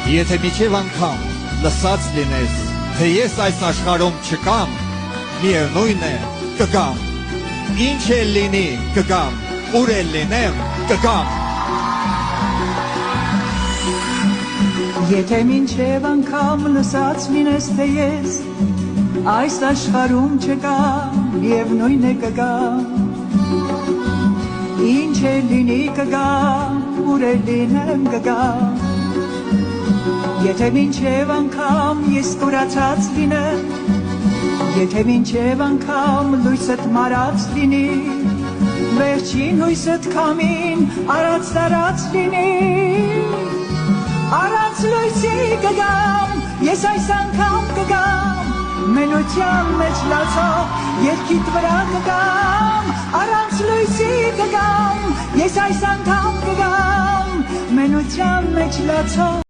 Եթե միջև անգամ լսած լինես, թե ես այս աշխարհում չկամ, միևնույն է կգամ, ինչ էլ լինի կգամ, ուր էլ լինեմ կգամ։ Եթե մինչև անգամ լսած լինես, թե ես այս աշխարհում չկամ, միևնույն է կգամ, ինչ էլ լինի կգամ, ուր էլ լինեմ կգամ։ Եթե մինչև անգամ ես կորացած լինեմ, եթե մինչև անգամ լույսդ մարած լինի, վերջին հույսդ քամին արած տարած լինի, առանց լույսի կգամ, ես այս անգամ կգամ, մենության մեջ լացող երկիդ վրա կգամ, առանց լույսի կգամ, ես այս անգամ կգամ, մենության մեջ լացող